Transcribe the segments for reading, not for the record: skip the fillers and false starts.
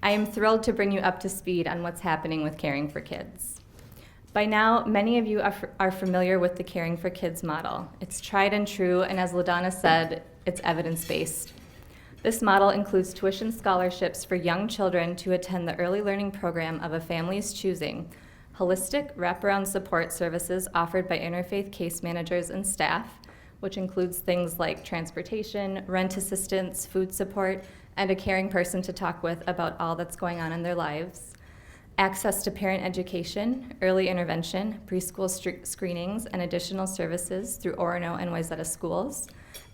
I am thrilled to bring you up to speed on what's happening with Caring for Kids. By now, many of you are familiar with the Caring for Kids model. It's tried and true, and as LaDonna said, it's evidence-based. This model includes tuition scholarships for young children to attend the early learning program of a family's choosing, holistic wraparound support services offered by Interfaith case managers and staff, which includes things like transportation, rent assistance, food support, and a caring person to talk with about all that's going on in their lives, access to parent education, early intervention, preschool screenings, and additional services through Orono and Wayzata schools,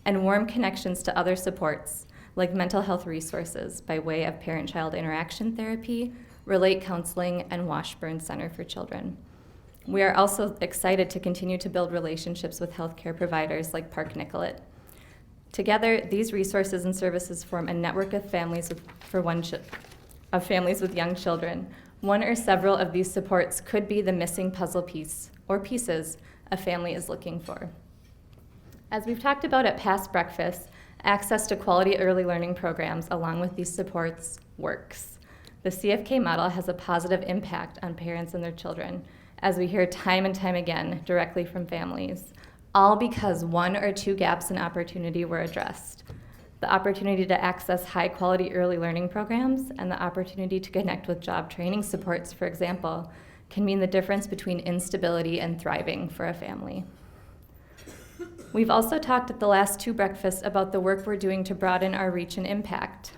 and warm connections to other supports like mental health resources by way of parent-child interaction therapy, Relate Counseling, and Washburn Center for Children. We are also excited to continue to build relationships with healthcare providers like Park Nicollet. Together, these resources and services form a network of families with young children. One or several of these supports could be the missing puzzle piece or pieces a family is looking for. As we've talked about at past breakfasts, access to quality early learning programs along with these supports works. The CfK model has a positive impact on parents and their children, as we hear time and time again directly from families, all because one or two gaps in opportunity were addressed. The opportunity to access high-quality early learning programs and the opportunity to connect with job training supports, for example, can mean the difference between instability and thriving for a family. We've also talked at the last two breakfasts about the work we're doing to broaden our reach and impact.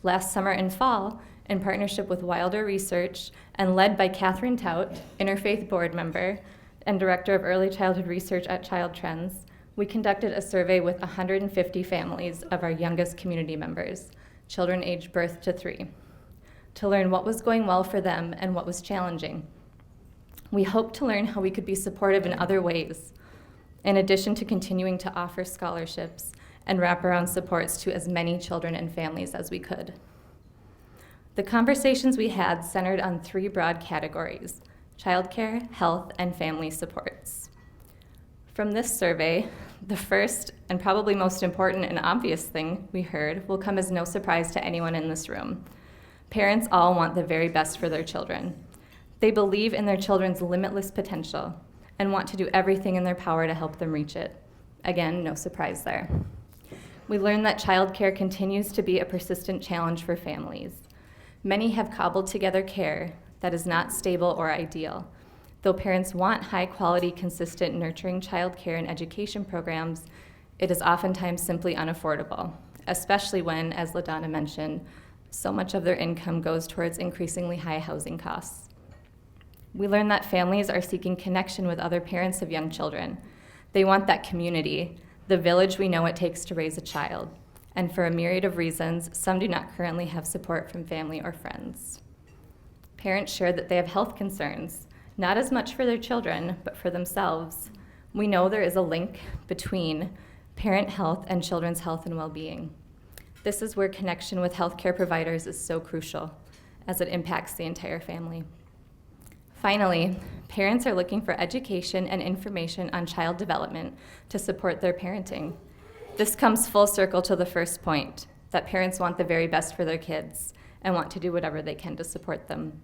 Last summer and fall, in partnership with Wilder Research and led by Catherine Tout, Interfaith board member and director of early childhood research at Child Trends, we conducted a survey with 150 families of our youngest community members, children aged birth to 3, to learn what was going well for them and what was challenging. We hoped to learn how we could be supportive in other ways, in addition to continuing to offer scholarships and wraparound supports to as many children and families as we could. The conversations we had centered on 3 broad categories: childcare, health, and family supports. From this survey, the first and probably most important and obvious thing we heard will come as no surprise to anyone in this room. Parents all want the very best for their children. They believe in their children's limitless potential and want to do everything in their power to help them reach it. Again, no surprise there. We learned that childcare continues to be a persistent challenge for families. Many have cobbled together care that is not stable or ideal. Though parents want high-quality, consistent, nurturing childcare and education programs, it is oftentimes simply unaffordable, especially when, as LaDonna mentioned, so much of their income goes towards increasingly high housing costs. We learned that families are seeking connection with other parents of young children. They want that community, the village we know it takes to raise a child. And for a myriad of reasons, some do not currently have support from family or friends. Parents shared that they have health concerns, not as much for their children, but for themselves. We know there is a link between parent health and children's health and well-being. This is where connection with healthcare providers is so crucial, as it impacts the entire family. Finally, parents are looking for education and information on child development to support their parenting. This comes full circle to the first point, that parents want the very best for their kids and want to do whatever they can to support them.